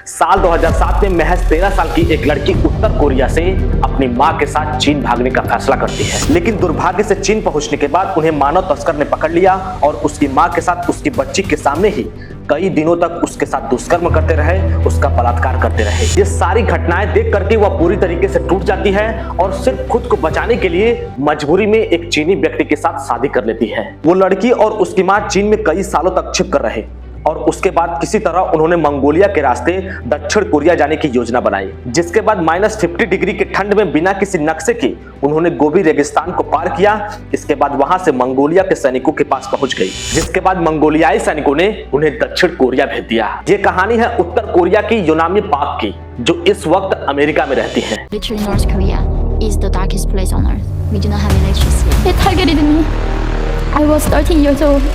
साल 2007 में महज 13 साल की एक लड़की उत्तर कोरिया से अपनी मां के साथ चीन भागने का फैसला करती है, लेकिन दुर्भाग्य से चीन पहुंचने के बाद उन्हें मानव तस्कर ने पकड़ लिया और उसकी मां के साथ उसकी बच्ची के सामने ही कई दिनों तक उसके साथ दुष्कर्म करते रहे, उसका बलात्कार करते रहे। ये सारी घटनाएं देख करके वह पूरी तरीके से टूट जाती है और सिर्फ खुद को बचाने के लिए मजबूरी में एक चीनी व्यक्ति के साथ शादी कर लेती है। वो लड़की और उसकी मां चीन में कई सालों तक छिप कर रहे और उसके बाद किसी तरह उन्होंने मंगोलिया के रास्ते दक्षिण कोरिया जाने की योजना बनाई, जिसके बाद -50 डिग्री के ठंड में बिना किसी नक्शे के उन्होंने गोबी रेगिस्तान को पार किया। इसके बाद वहां से मंगोलिया के सैनिकों के पास पहुंच गई, जिसके बाद मंगोलियाई सैनिकों ने उन्हें दक्षिण कोरिया भेज दिया। ये कहानी है उत्तर कोरिया की योनामी पाक की, जो इस वक्त अमेरिका में रहती है। North Korea is the darkest place on earth. We do not have electricity. They targeted me. I was 13 years old.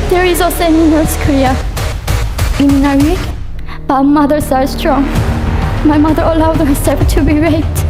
There is a saying in North Korea, women are weak, but mothers are strong. My mother allowed herself to be raped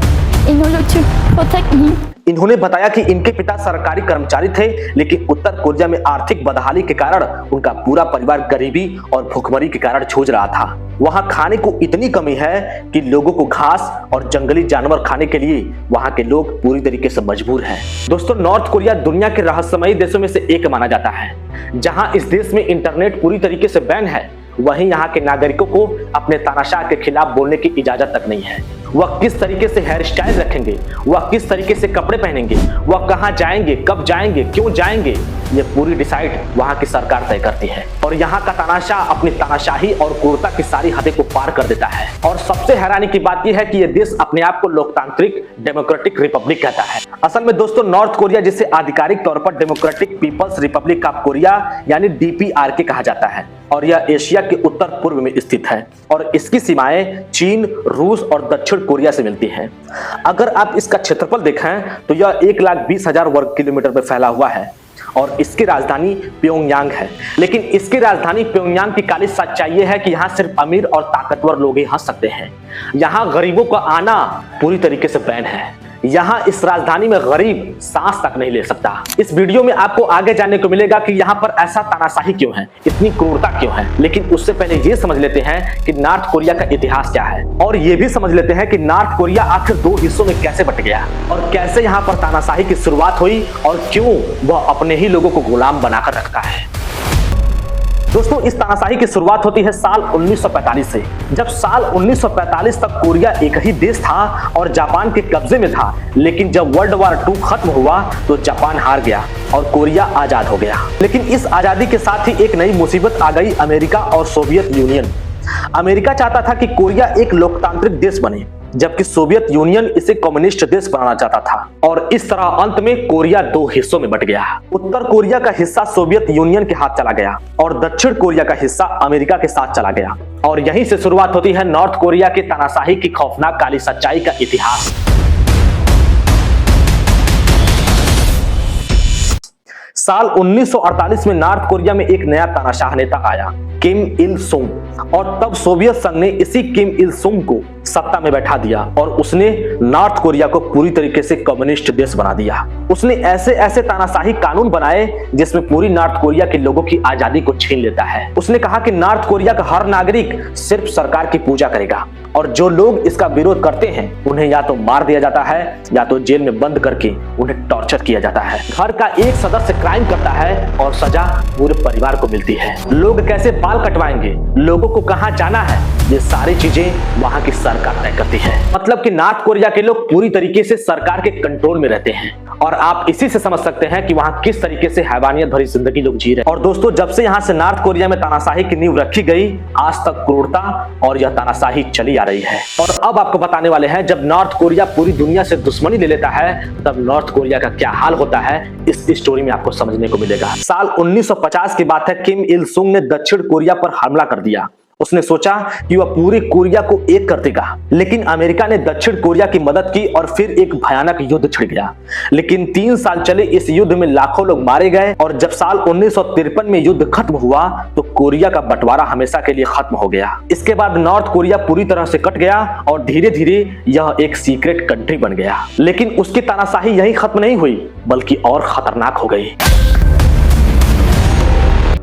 in order to protect me. इन्होंने बताया कि इनके पिता सरकारी कर्मचारी थे, लेकिन उत्तर Korea में आर्थिक बदहाली के कारण उनका पूरा परिवार गरीबी और भूखमरी के कारण जूझ रहा था। वहां खाने को इतनी कमी है कि लोगों को घास और जंगली जानवर खाने के लिए वहां के लोग पूरी तरीके से मजबूर हैं। दोस्तों, नॉर्थ कोरिया दुनिया के रहस्यमयी देशों में से एक माना जाता है। जहां इस देश में इंटरनेट पूरी तरीके से बैन है, वहीं यहाँ के नागरिकों को अपने तानाशाह के खिलाफ बोलने की इजाजत तक नहीं है। वह किस तरीके से हेयर स्टाइल रखेंगे, वह किस तरीके से कपड़े पहनेंगे, वह कहाँ जाएंगे, कब जाएंगे, क्यों जाएंगे, ये पूरी डिसाइड वहाँ की सरकार तय करती है। और यहाँ का तानाशाह अपनी तानाशाही और क्रूरता की सारी हदें को पार कर देता है। और सबसे हैरानी की बात यह है कि यह देश अपने आप को लोकतांत्रिक डेमोक्रेटिक रिपब्लिक कहता है। असल में दोस्तों, नॉर्थ कोरिया जिसे आधिकारिक तौर पर Democratic People's Republic of Korea यानी DPRK कहा जाता है, और यह एशिया के उत्तर पूर्व में स्थित है और इसकी सीमाएं चीन, रूस और दक्षिण कोरिया से मिलती हैं। अगर आप इसका क्षेत्रफल देखें तो यह 1,20,000 वर्ग किलोमीटर में फैला हुआ है और इसकी राजधानी प्योंगयांग है। लेकिन इसकी राजधानी प्योंगयांग की काली सच्चाई यह है कि यहाँ सिर्फ अमीर और ताकतवर लोग ही हंस सकते हैं। यहाँ गरीबों का आना पूरी तरीके से बैन है। यहाँ इस राजधानी में गरीब सांस तक नहीं ले सकता। इस वीडियो में आपको आगे जानने को मिलेगा कि यहाँ पर ऐसा तानाशाही क्यों है, इतनी क्रूरता क्यों है। लेकिन उससे पहले ये समझ लेते हैं कि नॉर्थ कोरिया का इतिहास क्या है, और ये भी समझ लेते हैं कि नॉर्थ कोरिया आखिर 2 हिस्सों में कैसे बट गया और कैसे यहाँ पर तानाशाही की शुरुआत हुई और क्यों वह अपने ही लोगों को गुलाम बनाकर रखता है। दोस्तों, इस तानाशाही की शुरुआत होती है साल 1945 से, जब साल 1945 तक कोरिया एक ही देश था और जापान के कब्जे में था। लेकिन जब वर्ल्ड वॉर 2 खत्म हुआ तो जापान हार गया और कोरिया आजाद हो गया। लेकिन इस आजादी के साथ ही एक नई मुसीबत आ गई, अमेरिका और सोवियत यूनियन। अमेरिका चाहता था कि कोरिया एक लोकतांत्रिक देश बने, जबकि सोवियत यूनियन इसे कम्युनिस्ट देश बनाना चाहता था। और इस तरह अंत में कोरिया 2 हिस्सों में बट गया। उत्तर कोरिया का हिस्सा सोवियत यूनियन के हाथ चला गया और दक्षिण कोरिया का हिस्सा अमेरिका के साथ चला गया। और यहीं से शुरुआत होती है नॉर्थ कोरिया की तानाशाही की खौफनाक काली सच्चाई का इतिहास। साल 1948 में नॉर्थ कोरिया में एक नया तानाशाह नेता आया, किम इल सुंग, और तब सोवियत संघ ने इसी किम इल सुंग को सत्ता में बैठा दिया और उसने नॉर्थ कोरिया को पूरी तरीके से कम्युनिस्ट देश बना दिया। उसने ऐसे ऐसे तानाशाही कानून बनाए जिसमें पूरी नॉर्थ कोरिया के लोगों की आजादी को छीन लेता है। उसने कहा कि नॉर्थ कोरिया का हर नागरिक सिर्फ सरकार की पूजा करेगा और जो लोग इसका विरोध करते हैं उन्हें या तो मार दिया जाता है या तो जेल में बंद करके उन्हें टॉर्चर किया जाता है। घर का एक सदस्य क्राइम करता है और सजा पूरे परिवार को मिलती है। लोग कैसे बाल कटवाएंगे, लोगों को कहां जाना है, ये सारी चीजें वहां की सरकार तय करती है। मतलब कि नॉर्थ कोरिया के लोग पूरी तरीके से सरकार के कंट्रोल में रहते हैं और आप इसी से समझ सकते हैं कि वहां किस तरीके से हैवानियत भरी जिंदगी लोग जी रहे हैं। और दोस्तों, जब से यहां से नॉर्थ कोरिया में तानाशाही की नींव रखी गई, आज तक क्रूरता और यह तानाशाही चली आ रही है। और अब आपको बताने वाले हैं, जब नॉर्थ कोरिया पूरी दुनिया से दुश्मनी ले लेता है तब नॉर्थ कोरिया का क्या हाल होता है, इस स्टोरी में आपको समझने को मिलेगा। साल 1950 की बात है, किम इल सुंग ने दक्षिण कोरिया पर हमला कर दिया। उसने सोचा कि वह पूरी कोरिया को एक कर देगा, लेकिन अमेरिका ने दक्षिण कोरिया की मदद की और फिर एक भयानक युद्ध छिड़ गया। लेकिन 3 साल चले इस युद्ध में लाखों लोग मारे गए और जब साल 1953 में युद्ध खत्म हुआ तो कोरिया का बंटवारा हमेशा के लिए खत्म हो गया। इसके बाद नॉर्थ कोरिया पूरी तरह से कट गया और धीरे धीरे यह एक सीक्रेट कंट्री बन गया। लेकिन उसकी तानाशाही यही खत्म नहीं हुई, बल्कि और खतरनाक हो गई।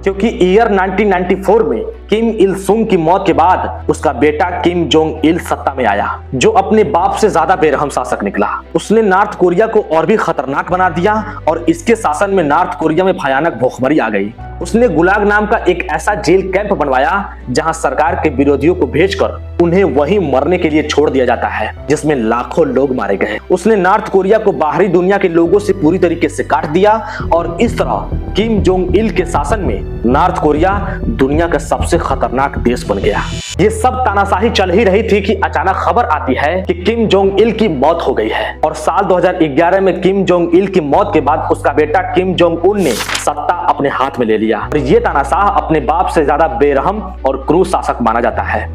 क्योंकि ईयर 1994 में किम इल सुंग की मौत के बाद उसका बेटा किम जोंग इल सत्ता में आया, जो अपने बाप से ज्यादा बेरहम शासक निकला। उसने नॉर्थ कोरिया को और भी खतरनाक बना दिया और इसके शासन में नॉर्थ कोरिया में भयानक भूखमरी आ गई। उसने गुलाग नाम का एक ऐसा जेल कैंप बनवाया जहां सरकार के विरोधियों को भेजकर उन्हें वहीं मरने के लिए छोड़ दिया जाता है, जिसमें लाखों लोग मारे गए। उसने नॉर्थ कोरिया को बाहरी दुनिया के लोगों से पूरी तरीके से काट दिया और इस तरह किम जोंग इल के शासन में नॉर्थ कोरिया दुनिया का सबसे खतरनाक देश बन गया। ये सब तानाशाही चल ही रही थी कि अचानक खबर आती है कि किम जोंग इल की मौत हो गई है और साल 2011 में किम जोंग इल की मौत के बाद उसका बेटा किम जोंग उन ने सत्ता अपने हाथ में ले लिया और ये तानाशाह अपने बाप से ज्यादा बेरहम और क्रूर शासक माना जाता है।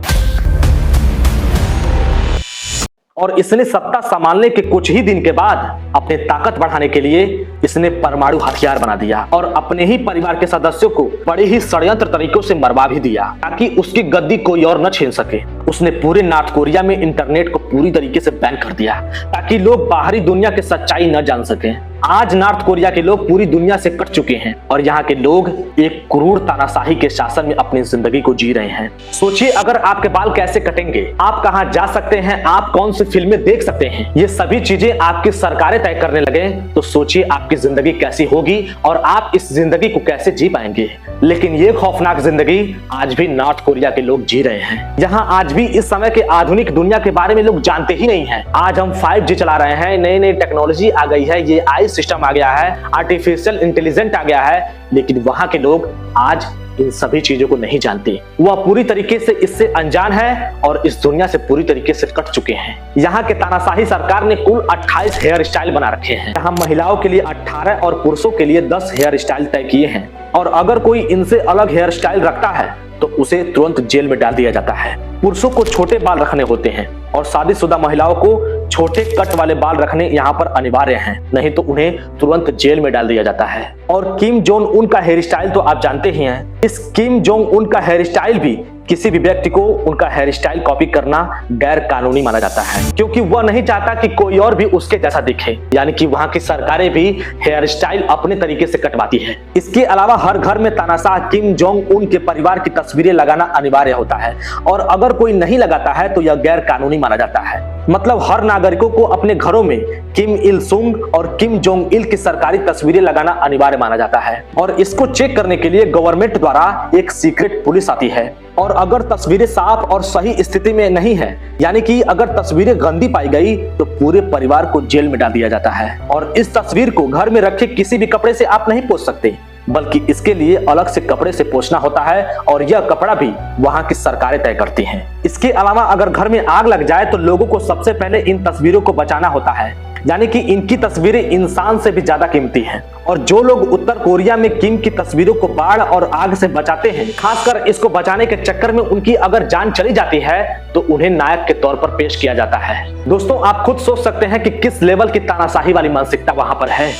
और इसने सत्ता संभालने के कुछ ही दिन के बाद अपने ताकत बढ़ाने के लिए इसने परमाणु हथियार बना दिया और अपने ही परिवार के सदस्यों को बड़े ही षड्यंत्र तरीकों से मरवा भी दिया ताकि उसकी गद्दी कोई और न छीन सके। उसने पूरे नॉर्थ कोरिया में इंटरनेट को पूरी तरीके से बैन कर दिया ताकि लोग बाहरी दुनिया की सच्चाई न जान सके। आज नॉर्थ कोरिया के लोग पूरी दुनिया से कट चुके हैं और यहाँ के लोग एक क्रूर तानाशाही के शासन में अपनी जिंदगी को जी रहे हैं। सोचिए अगर आपके बाल कैसे कटेंगे, आप कहाँ जा सकते हैं, आप कौन सी फिल्में देख सकते हैं, ये सभी चीजें आपकी सरकारें तय करने लगे तो सोचिए आपकी जिंदगी कैसी होगी और आप इस जिंदगी को कैसे जी पाएंगे। लेकिन ये खौफनाक जिंदगी आज भी नॉर्थ कोरिया के लोग जी रहे हैं। यहाँ आज भी इस समय के आधुनिक दुनिया के बारे में लोग जानते ही नहीं है। आज हम 5G चला रहे हैं, नई नई टेक्नोलॉजी आ गई है, ये आई सिस्टम आ गया है, आर्टिफिशियल इंटेलिजेंट आ गया है, लेकिन वहां के लोग आज इन सभी चीजों को नहीं जानते। वह पूरी तरीके से इससे अनजान है और इस दुनिया से पूरी तरीके से कट चुके हैं। यहाँ के तानाशाही सरकार ने कुल 28 हेयर स्टाइल बना रखे हैं। यहाँ महिलाओं के लिए 18 और पुरुषों के लिए 10 हेयर स्टाइल तय किए हैं और अगर कोई इनसे अलग हेयर स्टाइल रखता है तो उसे तुरंत जेल में डाल दिया जाता है। पुरुषों को छोटे बाल रखने होते हैं और शादीशुदा महिलाओं को छोटे कट वाले बाल रखने यहाँ पर अनिवार्य हैं, नहीं तो उन्हें तुरंत जेल में डाल दिया जाता है। और किम जोंग उन का हेयर स्टाइल तो आप जानते ही हैं। इस किम जोंग उन का हेयर स्टाइल भी किसी भी व्यक्ति को उनका हेयर स्टाइल कॉपी करना गैर कानूनी माना जाता है, क्योंकि वह नहीं चाहता कि कोई और भी उसके जैसा दिखे। यानी कि वहां की सरकारें भी हेयर स्टाइल अपने तरीके से कटवाती है। इसके अलावा हर घर में तानाशाह किम जोंग उन के परिवार की तस्वीरें लगाना अनिवार्य होता है और अगर कोई नहीं लगाता है तो यह गैर कानूनी माना जाता है। मतलब हर नागरिकों को अपने घरों में किम इल सुंग और किम जोंग इल की सरकारी तस्वीरें लगाना अनिवार्य माना जाता है और इसको चेक करने के लिए गवर्नमेंट द्वारा एक सीक्रेट पुलिस आती है और अगर तस्वीरें साफ और सही स्थिति में नहीं है, यानी कि अगर तस्वीरें गंदी पाई गई तो पूरे परिवार को जेल में डाल दिया जाता है। और इस तस्वीर को घर में रखे किसी भी कपड़े से आप नहीं पोंछ सकते, बल्कि इसके लिए अलग से कपड़े से पोंछना होता है और यह कपड़ा भी वहां की सरकारें तय करती हैं। इसके अलावा अगर घर में आग लग जाए तो लोगों को सबसे पहले इन तस्वीरों को बचाना होता है, यानी कि इनकी तस्वीरें इंसान से भी ज्यादा कीमती हैं। और जो लोग उत्तर कोरिया में किम की तस्वीरों को बाढ़ और आग से बचाते हैं, खासकर इसको बचाने के चक्कर में उनकी अगर जान चली जाती है तो उन्हें नायक के तौर पर पेश किया जाता है। दोस्तों आप खुद सोच सकते हैं कि किस लेवल की तानाशाही वाली मानसिकता वहां पर है।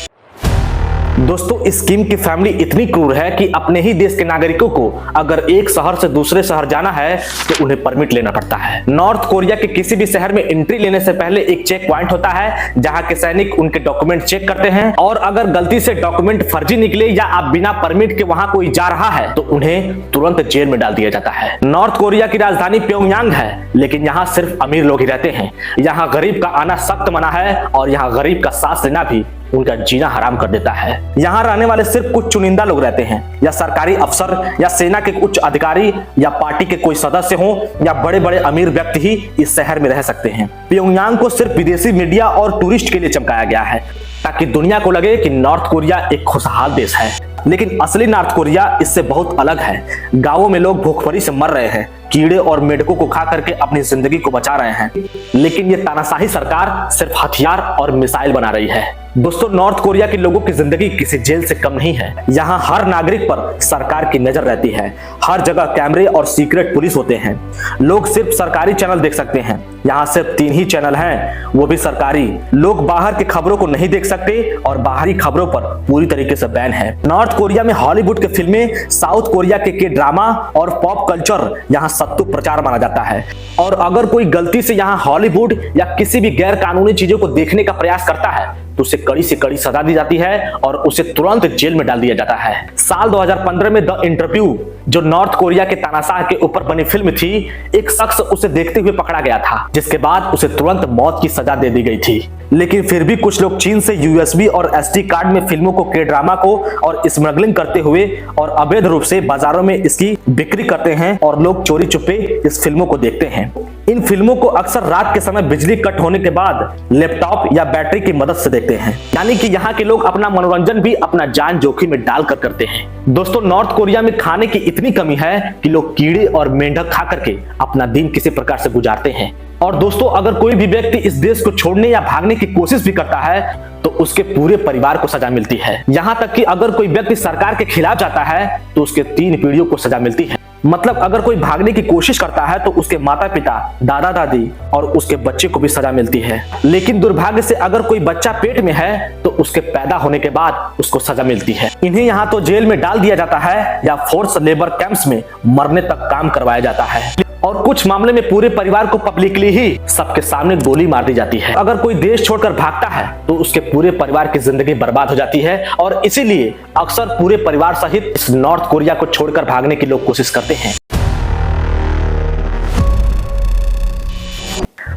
दोस्तों इस किम की फैमिली इतनी क्रूर है कि अपने ही देश के नागरिकों को अगर एक शहर से दूसरे शहर जाना है तो उन्हें परमिट लेना पड़ता है। नॉर्थ कोरिया के किसी भी शहर में एंट्री लेने से पहले एक चेक पॉइंट होता है जहां के सैनिक उनके डॉक्यूमेंट चेक करते हैं और अगर गलती से डॉक्यूमेंट फर्जी निकले या आप बिना परमिट के वहां कोई जा रहा है तो उन्हें तुरंत जेल में डाल दिया जाता है। नॉर्थ कोरिया की राजधानी प्योंगयांग है, लेकिन यहाँ सिर्फ अमीर लोग ही रहते हैं। यहाँ गरीब का आना सख्त मना है और यहाँ गरीब का सांस लेना भी उनका जीना हराम कर देता है। यहाँ रहने वाले सिर्फ कुछ चुनिंदा लोग रहते हैं, या सरकारी अफसर या सेना के उच्च अधिकारी या पार्टी के कोई सदस्य हो या बड़े बड़े अमीर व्यक्ति ही इस शहर में रह सकते हैं। प्योंगयांग को सिर्फ विदेशी मीडिया और टूरिस्ट के लिए चमकाया गया है ताकि दुनिया को लगे कि नॉर्थ कोरिया एक खुशहाल देश है, लेकिन असली नॉर्थ कोरिया इससे बहुत अलग है। गांवों में लोग भूखमरी से मर रहे हैं, कीड़े और मेढकों को खा करके अपनी जिंदगी को बचा रहे हैं, लेकिन ये तानाशाही सरकार सिर्फ हथियार और मिसाइल बना रही है। दोस्तों नॉर्थ कोरिया के लोगों की जिंदगी किसी जेल से कम नहीं है। यहाँ हर नागरिक पर सरकार की नजर रहती है, हर जगह कैमरे और सीक्रेट पुलिस होते हैं। लोग सिर्फ सरकारी चैनल देख सकते हैं, यहाँ सिर्फ 3 ही चैनल हैं, वो भी सरकारी। लोग बाहर की खबरों को नहीं देख सकते और बाहरी खबरों पर पूरी तरीके से बैन है। नॉर्थ कोरिया में हॉलीवुड के फिल्में, साउथ कोरिया के ड्रामा और पॉप कल्चर यहाँ सत्तू प्रचार माना जाता है और अगर कोई गलती से यहाँ हॉलीवुड या किसी भी गैर कानूनी चीजों को देखने का प्रयास करता है तो उसे कड़ी से कड़ी सजा दी जाती है और उसे तुरंत जेल में डाल दिया जाता है। साल 2015 में द इंटरव्यू, जो नॉर्थ कोरिया के तानाशाह के ऊपर बनी फिल्म थी, एक शख्स उसे देखते हुए पकड़ा गया था, जिसके बाद उसे तुरंत मौत की सजा दे दी गई थी। लेकिन फिर भी कुछ लोग चीन से यूएसबी और एसडी कार्ड में फिल्मों को, के ड्रामा को और स्मगलिंग करते हुए और अवैध रूप से बाजारों में इसकी बिक्री करते हैं और लोग चोरी छुपे इस फिल्मों को देखते हैं। इन फिल्मों को अक्सर रात के समय बिजली कट होने के बाद लैपटॉप या बैटरी की मदद से देखते हैं, यानी कि यहाँ के लोग अपना मनोरंजन भी अपना जान जोखिम में डालकर करते हैं। दोस्तों, नॉर्थ कोरिया में खाने की इतनी कमी है कि लोग कीड़े और मेंढक खा करके अपना दिन किसी प्रकार से गुजारते हैं। और दोस्तों, अगर कोई भी व्यक्ति इस देश को छोड़ने या भागने की कोशिश भी करता है तो उसके पूरे परिवार को सजा मिलती है। यहाँ तक कि अगर कोई व्यक्ति सरकार के खिलाफ जाता है तो उसके 3 पीढ़ियों को सजा मिलती है। मतलब अगर कोई भागने की कोशिश करता है तो उसके माता पिता, दादा दादी और उसके बच्चे को भी सजा मिलती है। लेकिन दुर्भाग्य से अगर कोई बच्चा पेट में है तो उसके पैदा होने के बाद उसको सजा मिलती है। इन्हें यहाँ तो जेल में डाल दिया जाता है या फोर्स लेबर कैंप्स में मरने तक काम करवाया जाता है, और कुछ मामले में पूरे परिवार को पब्लिकली ही सबके सामने गोली मार दी जाती है। अगर कोई देश छोड़कर भागता है तो उसके पूरे परिवार की जिंदगी बर्बाद हो जाती है, और इसीलिए अक्सर पूरे परिवार सहित इस नॉर्थ कोरिया को छोड़कर भागने की लोग कोशिश करते हैं।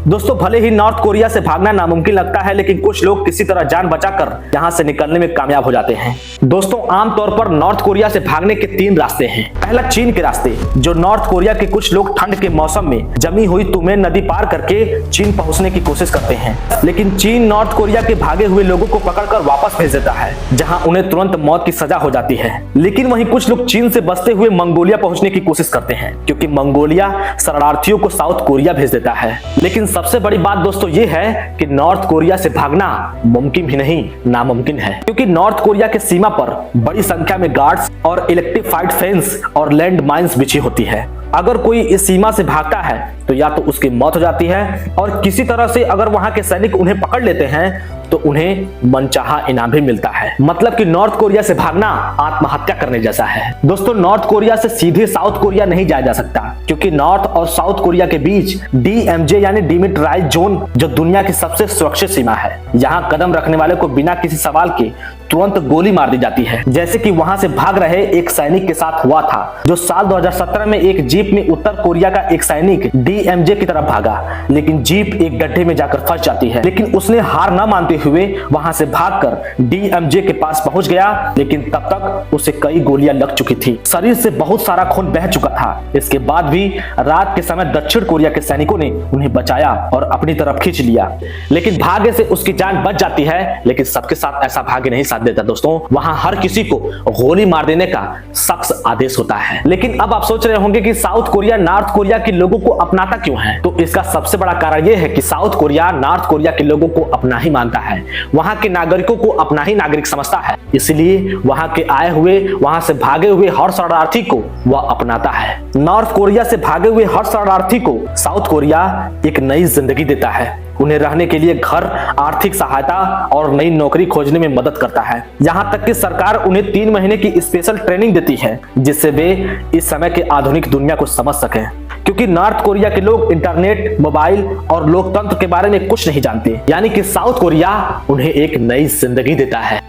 दोस्तों, भले ही नॉर्थ कोरिया से भागना नामुमकिन लगता है, लेकिन कुछ लोग किसी तरह जान बचाकर यहां से निकलने में कामयाब हो जाते हैं। दोस्तों, आमतौर पर नॉर्थ कोरिया से भागने के 3 रास्ते हैं। पहला, चीन के रास्ते, जो नॉर्थ कोरिया के कुछ लोग ठंड के मौसम में जमी हुई तुमेन नदी पार करके चीन पहुंचने की कोशिश करते हैं, लेकिन चीन नॉर्थ कोरिया के भागे हुए लोगों को पकड़कर वापस भेज देता है, जहां उन्हें तुरंत मौत की सजा हो जाती है। लेकिन वहीं कुछ लोग चीन से बचते हुए मंगोलिया पहुंचने की कोशिश करते हैं, क्योंकि मंगोलिया शरणार्थियों को साउथ कोरिया भेज देता है। लेकिन सबसे बड़ी बात दोस्तों ये है कि नॉर्थ कोरिया से भागना मुमकिन ही नहीं, नामुमकिन है, क्योंकि नॉर्थ कोरिया के सीमा पर बड़ी संख्या में गार्ड्स और इलेक्ट्रिफाइड फेंस और लैंड माइंस बिछी होती है। अगर कोई इस सीमा से भागता है तो या तो उसकी मौत हो जाती है, और किसी तरह से अगर वहां के सैनिक उन्हें पकड़ लेते हैं तो उन्हें मनचाहा इनाम भी मिलता है। मतलब कि नॉर्थ कोरिया से भागना आत्महत्या करने जैसा है। दोस्तों, नॉर्थ कोरिया से सीधे साउथ कोरिया नहीं जाया जा सकता, क्योंकि नॉर्थ और साउथ कोरिया के बीच DMZ यानी डिमिलिटराइज्ड जोन, जो दुनिया की सबसे सुरक्षित सीमा है, यहाँ कदम रखने वाले को बिना किसी सवाल के तुरंत गोली मार दी जाती है, जैसे कि वहां से भाग रहे एक सैनिक के साथ हुआ था, जो साल 2017 में एक जीप में उत्तर कोरिया का एक सैनिक DMZ की तरफ भागा, लेकिन जीप एक गड्ढे में जाकर फंस जाती है। लेकिन उसने हार न मानते हुए वहां से भागकर DMZ के पास पहुंच गया, लेकिन तब तक उसे कई गोलियां लग चुकी थी, शरीर से बहुत सारा खून बह चुका था। इसके बाद भी रात के समय दक्षिण कोरिया के सैनिकों ने उन्हें बचाया और अपनी तरफ खींच लिया, लेकिन भाग्य से उसकी जान बच जाती है। लेकिन सबके साथ ऐसा भाग्य नहीं देता दोस्तों, वहां हर किसी को गोली मार देने का सख्त आदेश होता है। लेकिन अब आप सोच रहे होंगे कि साउथ कोरिया नॉर्थ कोरिया के लोगों को अपनाता क्यों है? तो इसका सबसे बड़ा कारण यह है कि साउथ कोरिया नॉर्थ कोरिया के लोगों को अपना ही मानता है, वहां के नागरिकों को अपना ही नागरिक समझता है, इसलिए वहां के आए हुए, वहां से भागे हुए हर शरणार्थी को वह अपनाता है। नॉर्थ कोरिया से भागे हुए हर शरणार्थी को साउथ कोरिया एक नई जिंदगी देता है, उन्हें रहने के लिए घर, आर्थिक सहायता और नई नौकरी खोजने में मदद करता है। यहां तक कि सरकार उन्हें 3 महीने की स्पेशल ट्रेनिंग देती है, जिससे वे इस समय के आधुनिक दुनिया को समझ सकें, क्योंकि नॉर्थ कोरिया के लोग इंटरनेट, मोबाइल और लोकतंत्र के बारे में कुछ नहीं जानते, यानी कि साउथ कोरिया उन्हें एक नई जिंदगी देता है।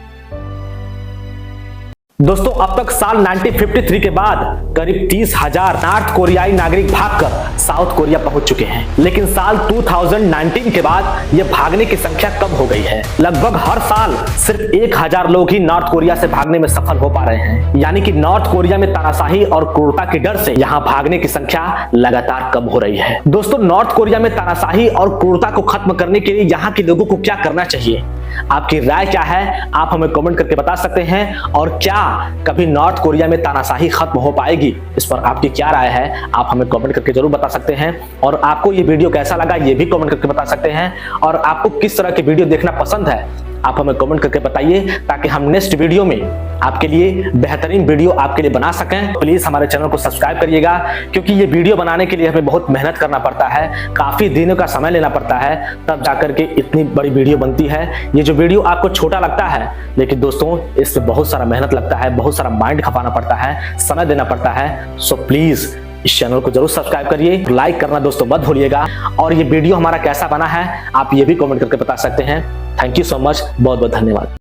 दोस्तों, अब तक साल 1953 के बाद करीब 30,000 नॉर्थ कोरियाई नागरिक भागकर साउथ कोरिया पहुंच चुके हैं, लेकिन साल 2019 के बाद यह भागने की संख्या कम हो गई है। लगभग हर साल सिर्फ 1000 लोग ही नॉर्थ कोरिया से भागने में सफल हो पा रहे हैं, यानी कि नॉर्थ कोरिया में तानाशाही और क्रूरता के डर से यहाँ भागने की संख्या लगातार कम हो रही है। दोस्तों, नॉर्थ कोरिया में तानाशाही और क्रूरता को खत्म करने के लिए यहाँ के लोगों को क्या करना चाहिए? आपकी राय क्या है? आप हमें कमेंट करके बता सकते हैं। और क्या कभी नॉर्थ कोरिया में तानाशाही खत्म हो पाएगी? इस पर आपकी क्या राय है? आप हमें कमेंट करके जरूर बता सकते हैं। और आपको ये वीडियो कैसा लगा ये भी कमेंट करके बता सकते हैं। और आपको किस तरह की वीडियो देखना पसंद है आप हमें कमेंट करके बताइए, ताकि हम नेक्स्ट वीडियो में आपके लिए बेहतरीन वीडियो आपके लिए बना सकें। प्लीज हमारे चैनल को सब्सक्राइब करिएगा, क्योंकि ये वीडियो बनाने के लिए हमें बहुत मेहनत करना पड़ता है, काफी दिनों का समय लेना पड़ता है, तब जाकर के इतनी बड़ी वीडियो बनती है। ये जो वीडियो आपको छोटा लगता है, लेकिन दोस्तों इसमें बहुत सारा मेहनत लगता है, बहुत सारा माइंड खपाना पड़ता है, समय देना पड़ता है। सो प्लीज इस चैनल को जरूर सब्सक्राइब करिए, लाइक करना दोस्तों मत भूलिएगा। और ये वीडियो हमारा कैसा बना है आप ये भी कमेंट करके बता सकते हैं। थैंक यू सो मच, बहुत बहुत धन्यवाद।